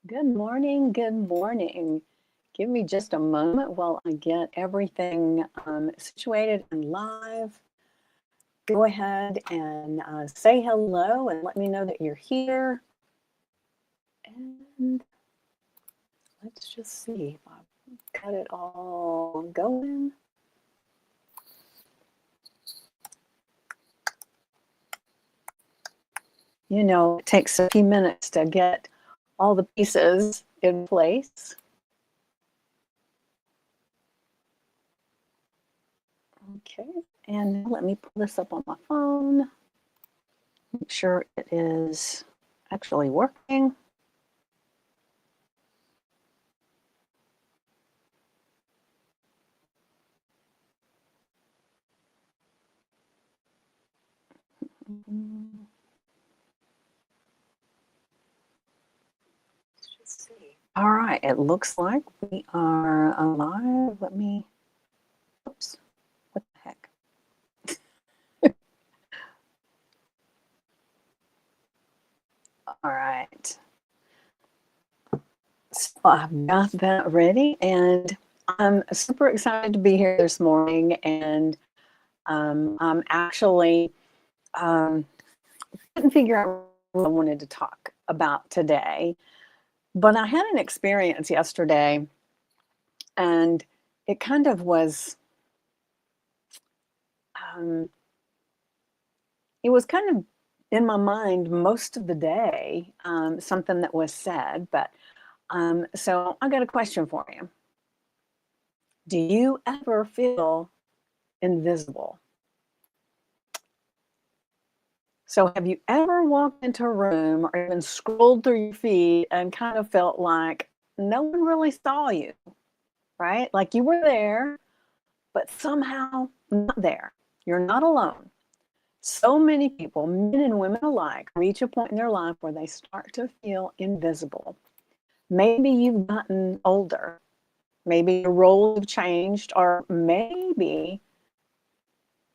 Good morning. Good morning. Give me just a moment while I get everything situated and live. Go ahead and say hello and let me know that you're here. And let's just see if I've got it all going. You know, it takes a few minutes to get all the pieces in place. Okay, and let me pull this up on my phone. Make sure it is actually working. Let's just see. All right, it looks like we are alive. Let me, oops, what the heck? All right. So I've got that ready, and I'm super excited to be here this morning. And I'm actually couldn't figure out what I wanted to talk about today, but I had an experience yesterday, and it kind of was um, it was kind of in my mind most of the day, something that was said. But so I got a question for you. Do you ever feel invisible? So have you ever walked into a room or even scrolled through your feed and kind of felt like no one really saw you, right? Like you were there, but somehow not there. You're not alone. So many people, men and women alike, reach a point in their life where they start to feel invisible. Maybe you've gotten older. Maybe your roles have changed, or maybe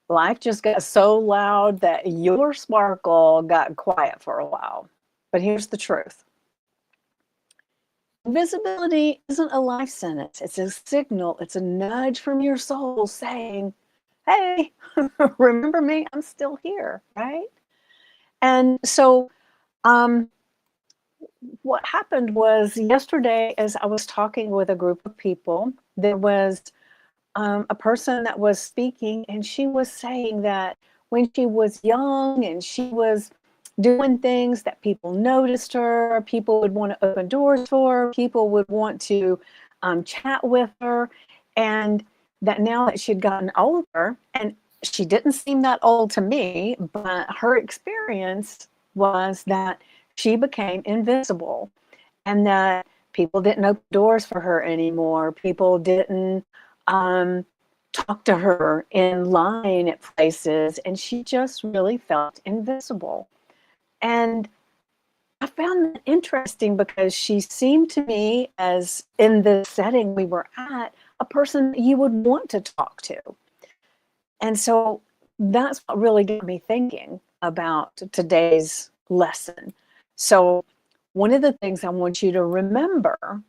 life just got so loud that your sparkle got quiet for a while. But here's the truth. Invisibility isn't a life sentence. It's a signal. It's a nudge from your soul saying, hey, remember me? I'm still here, right? And so um, what happened was yesterday, as I was talking with a group of people, there was a person that was speaking, and she was saying that when she was young and she was doing things that people noticed her, people would want to open doors for her, people would want to chat with her, and that now that she'd gotten older, and she didn't seem that old to me, but her experience was that she became invisible and that people didn't open doors for her anymore. People didn't um, talk to her in line at places, and she just really felt invisible. And I found that interesting because she seemed to me, as in the setting we were at, a person that you would want to talk to. And so that's what really got me thinking about today's lesson. So, one of the things I want you to remember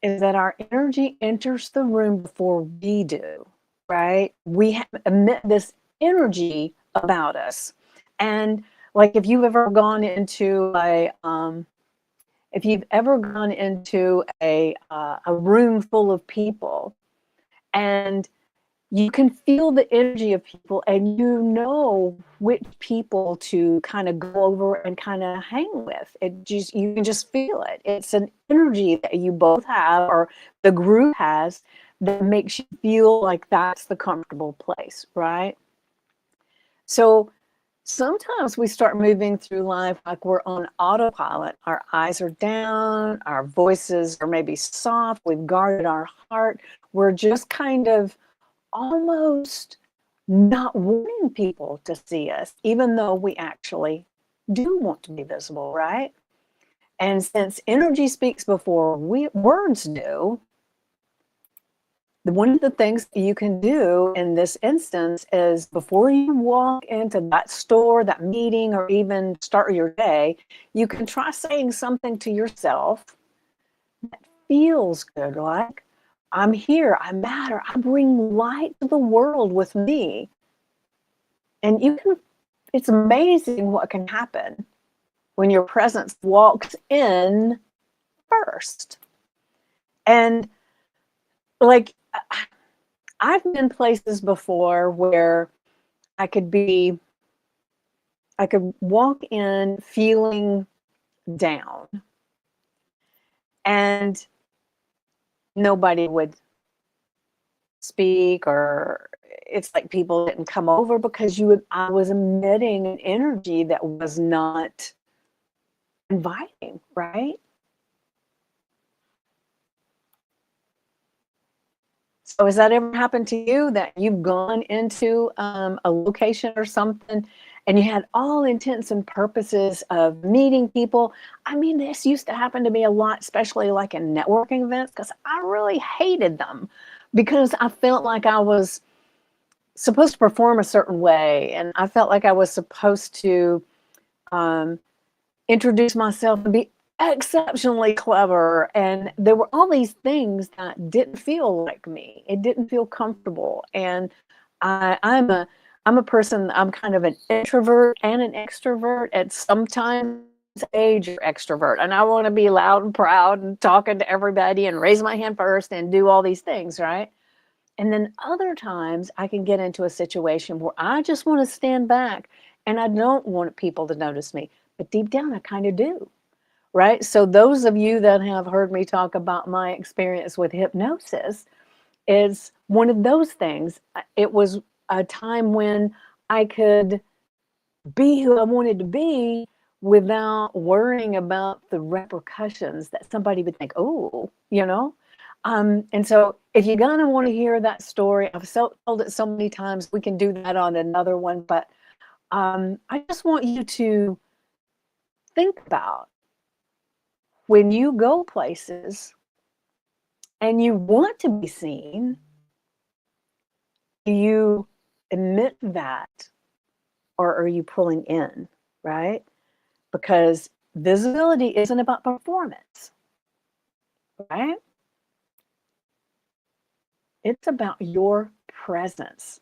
is that our energy enters the room before we do, right? We emit this energy about us. And like if you've ever gone into a room full of people and you can feel the energy of people and you know which people to kind of go over and kind of hang with. It just you can just feel it. It's an energy that you both have or the group has that makes you feel like that's the comfortable place, right? So sometimes we start moving through life like we're on autopilot. Our eyes are down, our voices are maybe soft, we've guarded our heart. We're just kind of almost not wanting people to see us, even though we actually do want to be visible, right? And since energy speaks before words do, one of the things that you can do in this instance is before you walk into that store, that meeting, or even start your day, you can try saying something to yourself that feels good, like, I'm here, I matter, I bring light to the world with me. And it's amazing what can happen when your presence walks in first. And like, I've been places before where I could walk in feeling down and nobody would speak, or it's like people didn't come over because I was emitting an energy that was not inviting, right? So has that ever happened to you, that you've gone into a location or something and you had all intents and purposes of meeting people? I mean, this used to happen to me a lot, especially like in networking events, because I really hated them because I felt like I was supposed to perform a certain way, and I felt like I was supposed to um, introduce myself and be exceptionally clever. And there were all these things that didn't feel like me. It didn't feel comfortable. And I'm a person, I'm kind of an introvert and an extrovert at sometimes age or extrovert. And I want to be loud and proud and talking to everybody and raise my hand first and do all these things, right? And then other times I can get into a situation where I just want to stand back and I don't want people to notice me. But deep down, I kind of do, right? So, those of you that have heard me talk about my experience with hypnosis, is one of those things. It was a time when I could be who I wanted to be without worrying about the repercussions that somebody would think, oh, you know? And so if you're gonna want to hear that story, I've told it so many times, we can do that on another one. But I just want you to think about when you go places and you want to be seen, do you emit that or are you pulling in, right? Because visibility isn't about performance, right? It's about your presence.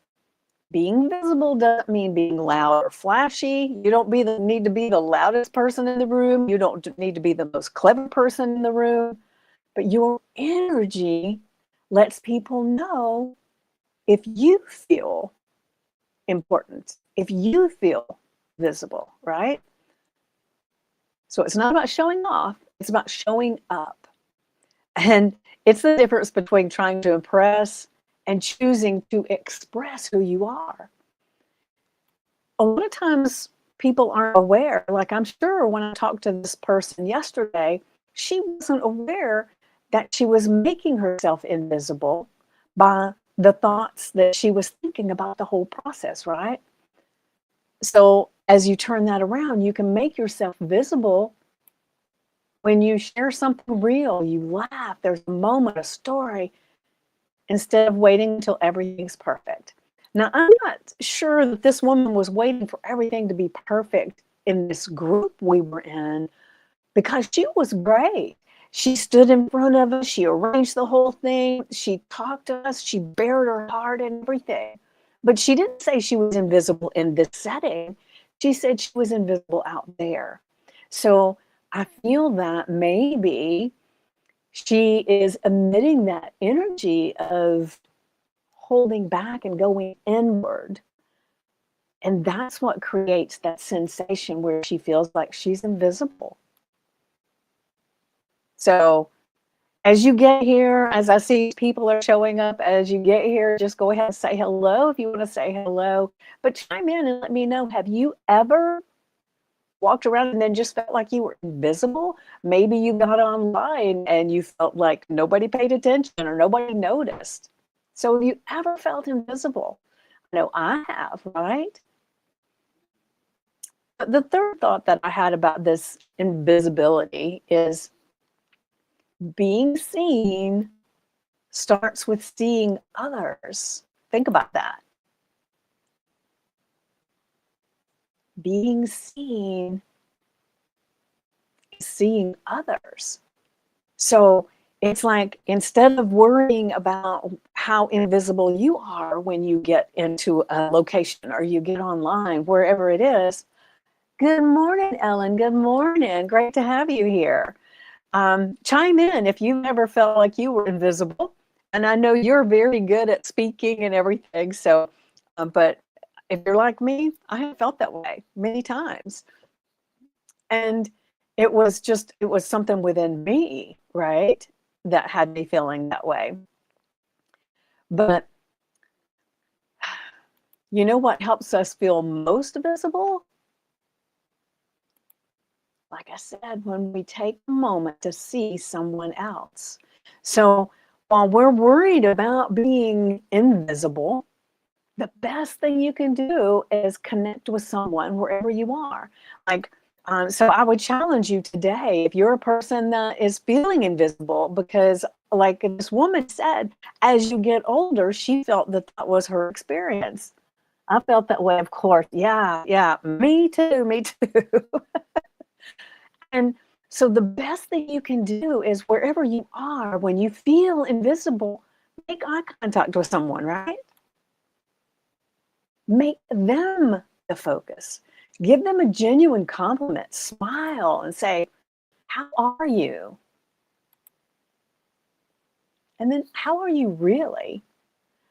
Being visible doesn't mean being loud or flashy. You don't need to be the loudest person in the room. You don't need to be the most clever person in the room. But your energy lets people know if you feel important, if you feel visible, right? So it's not about showing off, it's about showing up. And it's the difference between trying to impress and choosing to express who you are. A lot of times people aren't aware. Like, I'm sure when I talked to this person yesterday, she wasn't aware that she was making herself invisible by the thoughts that she was thinking about the whole process, right? So as you turn that around, you can make yourself visible when you share something real, you laugh, there's a moment, a story, instead of waiting until everything's perfect. Now, I'm not sure that this woman was waiting for everything to be perfect in this group we were in, because she was great. She stood in front of us, she arranged the whole thing, she talked to us, she bared her heart and everything. But she didn't say she was invisible in this setting. She said she was invisible out there. So I feel that maybe she is emitting that energy of holding back and going inward. And that's what creates that sensation where she feels like she's invisible. So as you get here, as I see people are showing up, as you get here, just go ahead and say hello if you want to say hello. But chime in and let me know, have you ever walked around and then just felt like you were invisible? Maybe you got online and you felt like nobody paid attention or nobody noticed. So have you ever felt invisible? I know I have, right? But the third thought that I had about this invisibility is being seen starts with seeing others. Think about that. Being seen is seeing others. So it's like, instead of worrying about how invisible you are when you get into a location or you get online, wherever it is, good morning, Ellen. Good morning. Great to have you here. Chime in if you've ever felt like you were invisible. And I know you're very good at speaking and everything. So, but if you're like me, I have felt that way many times. And it was something within me, right, that had me feeling that way. But you know what helps us feel most visible? Like I said, when we take a moment to see someone else. So while we're worried about being invisible, the best thing you can do is connect with someone wherever you are. Like, so I would challenge you today, if you're a person that is feeling invisible, because like this woman said, as you get older, she felt that that was her experience. I felt that way, of course. Yeah, yeah, me too, me too. And so the best thing you can do is, wherever you are, when you feel invisible, make eye contact with someone, right? Make them the focus. Give them a genuine compliment, smile, and say, how are you? And then, how are you really?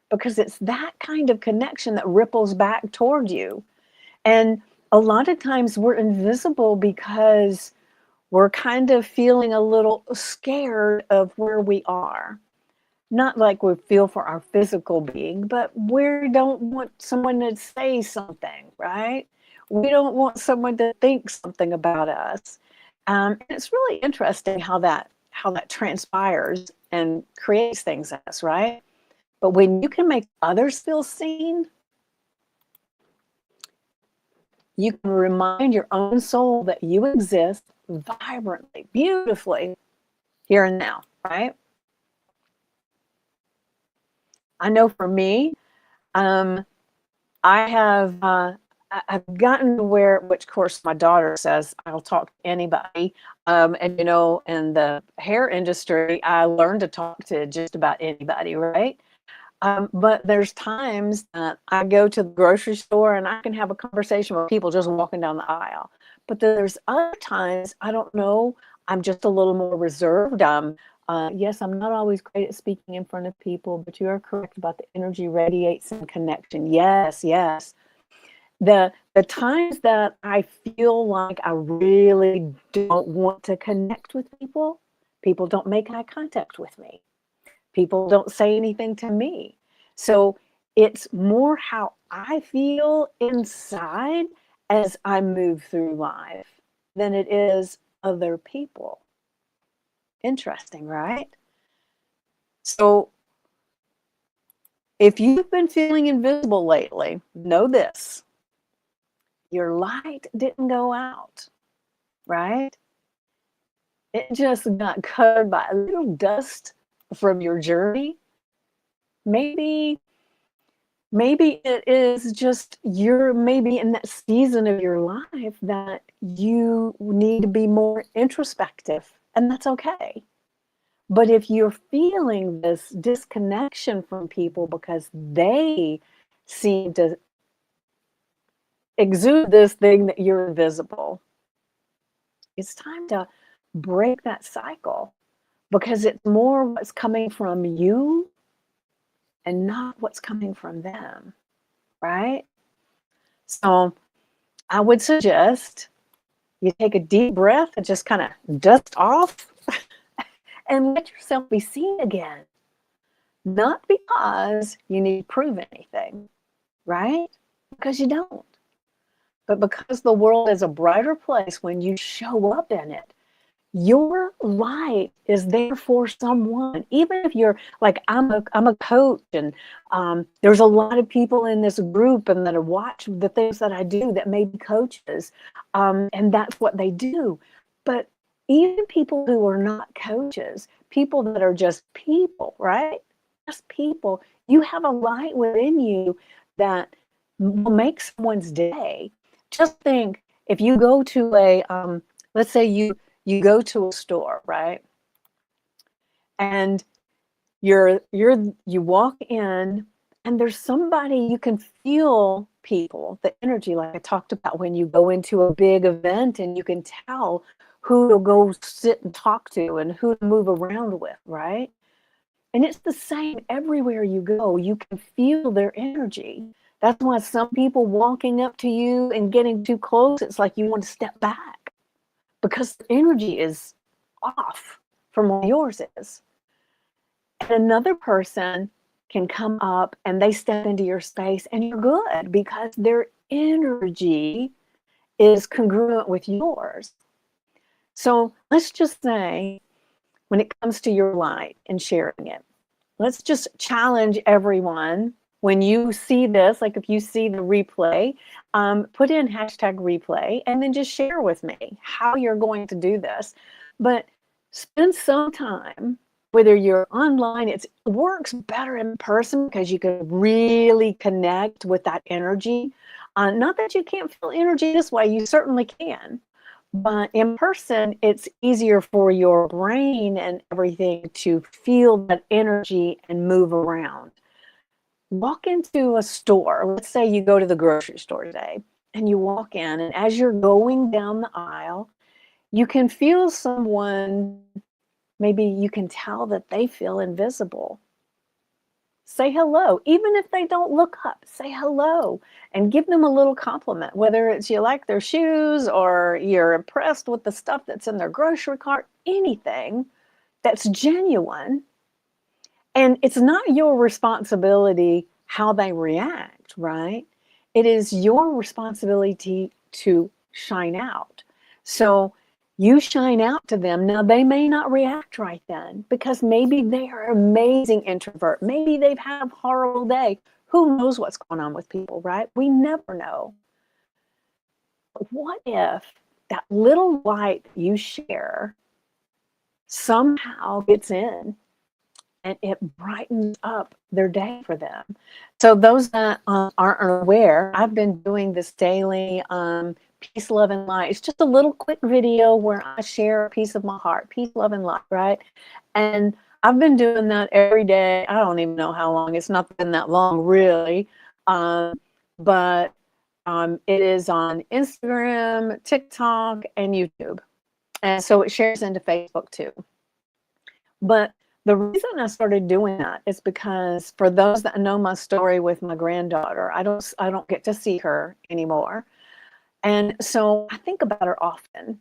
Because it's that kind of connection that ripples back toward you. And a lot of times we're invisible because we're kind of feeling a little scared of where we are. Not like we feel for our physical being, but we don't want someone to say something, right? We don't want someone to think something about us. And it's really interesting how that transpires and creates things in us, right? But when you can make others feel seen, you can remind your own soul that you exist vibrantly, beautifully, here and now, right? I know for me, um, I have I've gotten to where, which of course my daughter says I'll talk to anybody. And you know, in the hair industry, I learned to talk to just about anybody, right? But there's times that I go to the grocery store and I can have a conversation with people just walking down the aisle. But there's other times, I don't know, I'm just a little more reserved. Yes, I'm not always great at speaking in front of people, but you are correct about the energy radiates and connection. Yes, yes. The times that I feel like I really don't want to connect with people, people don't make eye contact with me. People don't say anything to me. So it's more how I feel inside as I move through life than it is other people. Interesting, right? So if you've been feeling invisible lately, know this: your light didn't go out, right? It just got covered by a little dust from your journey. Maybe Maybe it is just, you're maybe in that season of your life that you need to be more introspective, and that's okay. But if you're feeling this disconnection from people because they seem to exude this thing that you're invisible, it's time to break that cycle, because it's more what's coming from you and not what's coming from them, right? So I would suggest you take a deep breath and just kind of dust off and let yourself be seen again. Not because you need to prove anything, right? Because you don't. But because the world is a brighter place when you show up in it. Your light is there for someone. Even if you're like, I'm a coach, and there's a lot of people in this group and that have watched the things that I do that may be coaches, and that's what they do. But even people who are not coaches, people that are just people, right? just people. You have a light within you that will make someone's day. Just think, if you go to a, let's say you go to a store, right? And you walk in, and there's somebody, you can feel people, the energy, like I talked about when you go into a big event, and you can tell who to go sit and talk to and who to move around with, right? And it's the same everywhere you go. You can feel their energy. That's why some people walking up to you and getting too close, it's like you want to step back because the energy is off from what yours is. And another person can come up and they step into your space, and you're good because their energy is congruent with yours. So let's just say, when it comes to your light and sharing it, let's just challenge everyone. When you see this, like if you see the replay, put in #replay and then just share with me how you're going to do this. But spend some time, whether you're online, it works better in person because you can really connect with that energy. Not that you can't feel energy this way, you certainly can. But in person, it's easier for your brain and everything to feel that energy and move around. Walk into a store. Let's say you go to the grocery store today and you walk in, and as you're going down the aisle, you can feel someone, maybe you can tell that they feel invisible. Say hello. Even if they don't look up, say hello and give them a little compliment, whether it's you like their shoes or you're impressed with the stuff that's in their grocery cart, anything that's genuine. And it's not your responsibility how they react, right? It is your responsibility to shine out. So you shine out to them. Now, they may not react right then because maybe they are an amazing introvert. Maybe they've had a horrible day. Who knows what's going on with people, right? We never know. But what if that little light you share somehow gets in and it brightens up their day for them? So those that aren't aware, I've been doing this daily peace, love, and light. It's just a little quick video where I share a piece of my heart, peace, love, and light, right? And I've been doing that every day. I don't even know how long. It's not been that long, really. But it is on Instagram, TikTok, and YouTube. And so it shares into Facebook too. But the reason I started doing that is because, for those that know my story with my granddaughter, I don't get to see her anymore. And so I think about her often,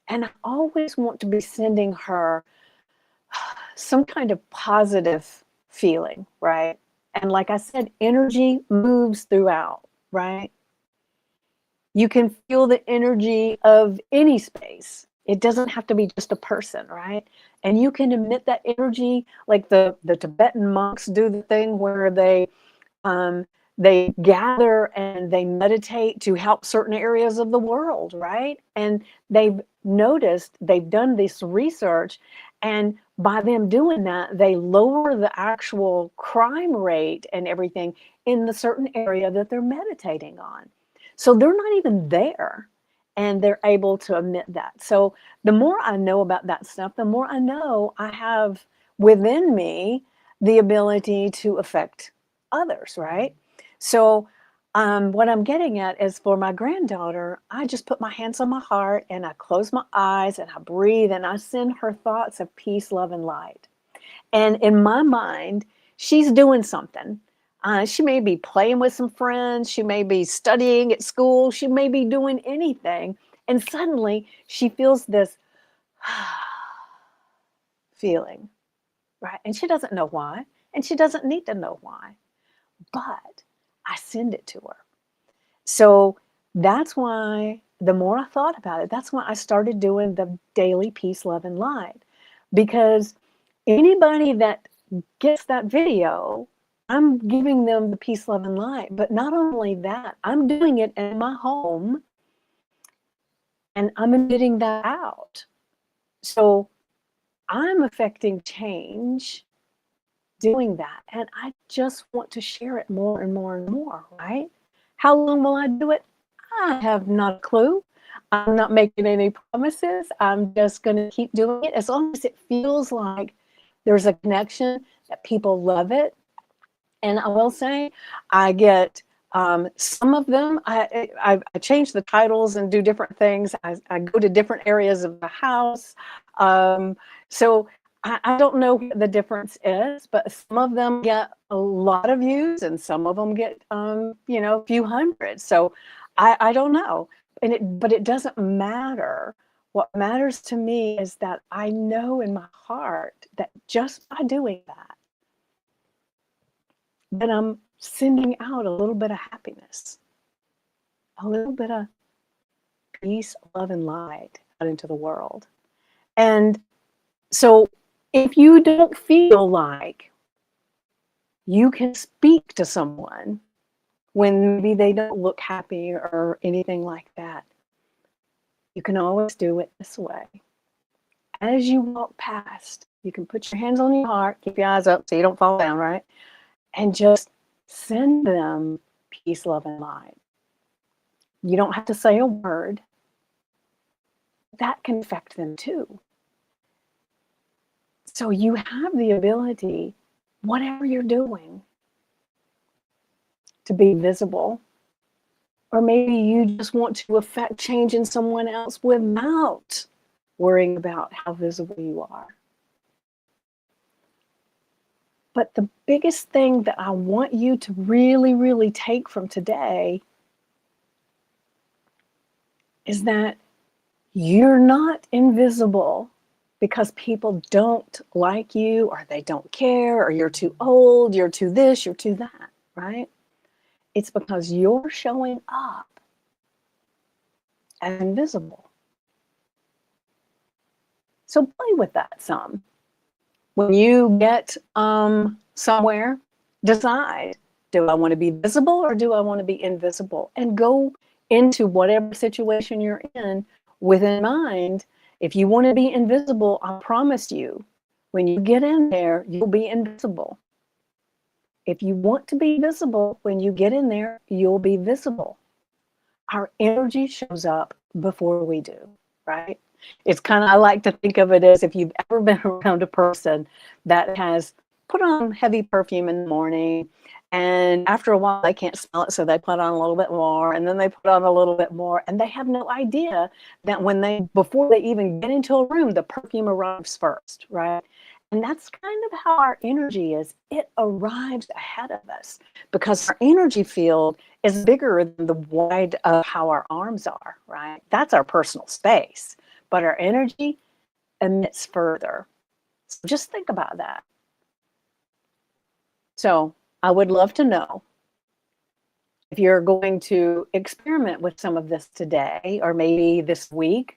and I always want to be sending her some kind of positive feeling, right? And like I said, energy moves throughout, right? You can feel the energy of any space. It doesn't have to be just a person, right? And you can emit that energy, like the Tibetan monks do the thing where they gather and they meditate to help certain areas of the world, right? And they've noticed, they've done this research, and by them doing that, they lower the actual crime rate and everything in the certain area that they're meditating on. So they're not even there, and they're able to emit that. So the more I know about that stuff, the more I know I have within me the ability to affect others, right? So what I'm getting at is, for my granddaughter, I just put my hands on my heart and I close my eyes and I breathe and I send her thoughts of peace, love, and light. And in my mind, she's doing something. She may be playing with some friends. She may be studying at school. She may be doing anything. And suddenly she feels this feeling, right? And she doesn't know why. And she doesn't need to know why. But I send it to her. So that's why, the more I thought about it, that's why I started doing the daily peace, love, and light. Because anybody that gets that video, I'm giving them the peace, love, and light. But not only that, I'm doing it in my home and I'm emitting that out. So I'm affecting change doing that. And I just want to share it more and more and more, right? How long will I do it? I have not a clue. I'm not making any promises. I'm just going to keep doing it as long as it feels like there's a connection, that people love it. And I will say, I get some of them. I change the titles and do different things. I go to different areas of the house. So I don't know what the difference is, but some of them get a lot of views and some of them get, a few hundred. So I don't know. But it doesn't matter. What matters to me is that I know in my heart that just by doing that, then I'm sending out a little bit of happiness, a little bit of peace, love, and light out into the world. And so if you don't feel like you can speak to someone when maybe they don't look happy or anything like that, you can always do it this way. As you walk past, you can put your hands on your heart, keep your eyes up so you don't fall down, right? And just send them peace, love, and light. You don't have to say a word. That can affect them too. So you have the ability, whatever you're doing, to be visible. Or maybe you just want to affect change in someone else without worrying about how visible you are. But the biggest thing that I want you to really, really take from today is that you're not invisible because people don't like you or they don't care or you're too old, you're too this, you're too that, right? It's because you're showing up as invisible. So play with that some. When you get somewhere, decide, do I want to be visible or do I want to be invisible? And go into whatever situation you're in with in mind. If you want to be invisible, I promise you, when you get in there, you'll be invisible. If you want to be visible, when you get in there, you'll be visible. Our energy shows up before we do, right? It's kind of, I like to think of it as if you've ever been around a person that has put on heavy perfume in the morning, and after a while they can't smell it, so they put on a little bit more, and then they put on a little bit more, and they have no idea that before they even get into a room, the perfume arrives first, right? And that's kind of how our energy is. It arrives ahead of us because our energy field is bigger than the wide of how our arms are, right? That's our personal space, but our energy emits further. So just think about that. So I would love to know if you're going to experiment with some of this today or maybe this week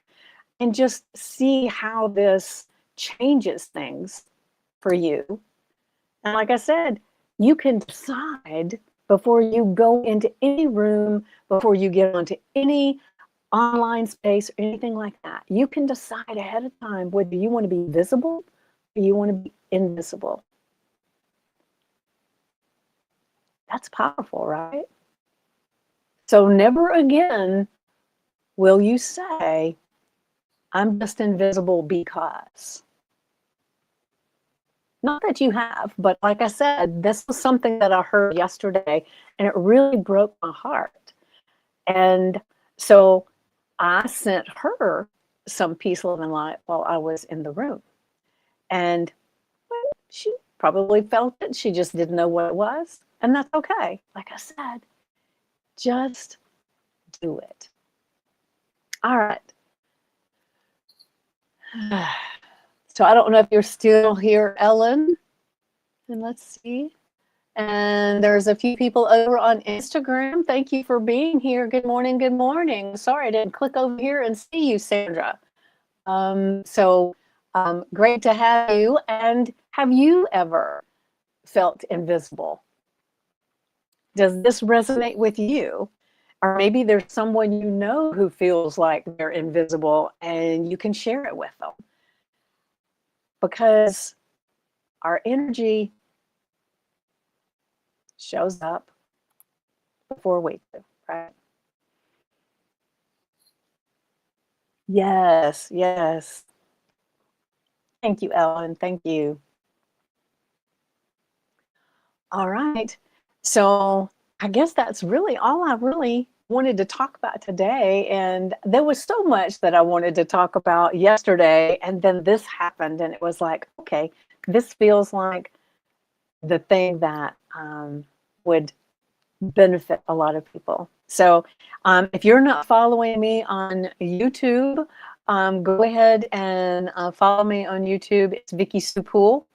and just see how this changes things for you. And like I said, you can decide before you go into any room, before you get onto any online space or anything like that. You can decide ahead of time whether you want to be visible or you want to be invisible. That's powerful, right? So never again will you say, I'm just invisible because. Not that you have, but like I said, this was something that I heard yesterday and it really broke my heart. And so I sent her some peace, love, and light while I was in the room. And well, she probably felt it. She just didn't know what it was. And that's okay. Like I said, just do it. All right. So I don't know if you're still here, Ellen. And let's see. And there's a few people over on Instagram. Thank you for being here. Good morning. Good morning. Sorry, I didn't click over here and see you, Sandra. Great to have you. And have you ever felt invisible? Does this resonate with you? Or maybe there's someone you know who feels like they're invisible and you can share it with them. Because our energy shows up before we do, right? Yes, yes. Thank you, Ellen. Thank you. All right. So I guess that's really all I really wanted to talk about today. And there was so much that I wanted to talk about yesterday. And then this happened, and it was like, okay, this feels like the thing that would benefit a lot of people. So if you're not following me on YouTube, go ahead and follow me on YouTube. It's Vicky Sue Poole.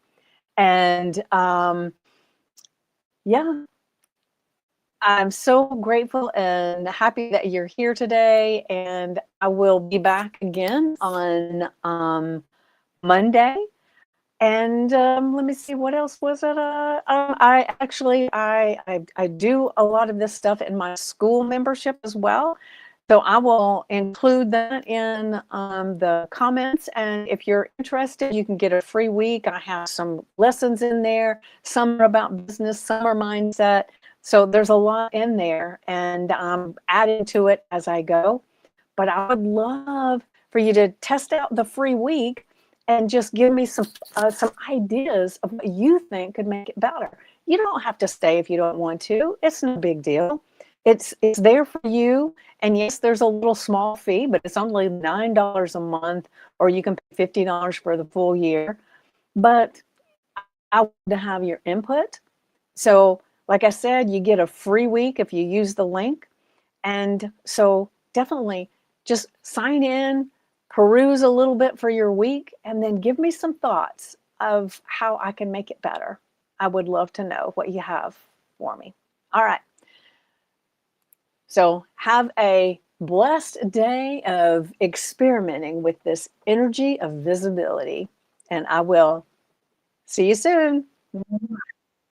And yeah, I'm so grateful and happy that you're here today. And I will be back again on Monday. And let me see, what else was it? I actually I do a lot of this stuff in my school membership as well. So I will include that in the comments. And if you're interested, you can get a free week. I have some lessons in there. Some are about business, some are mindset. So there's a lot in there, and I'm adding to it as I go. But I would love for you to test out the free week and just give me some ideas of what you think could make it better. You don't have to stay if you don't want to. It's no big deal. It's there for you. And yes, there's a little small fee, but it's only $9 a month, or you can pay $50 for the full year. But I want to have your input. So, like I said, you get a free week if you use the link. And so definitely just sign in, peruse a little bit for your week, and then give me some thoughts of how I can make it better. I would love to know what you have for me. All right. So have a blessed day of experimenting with this energy of visibility, and I will see you soon.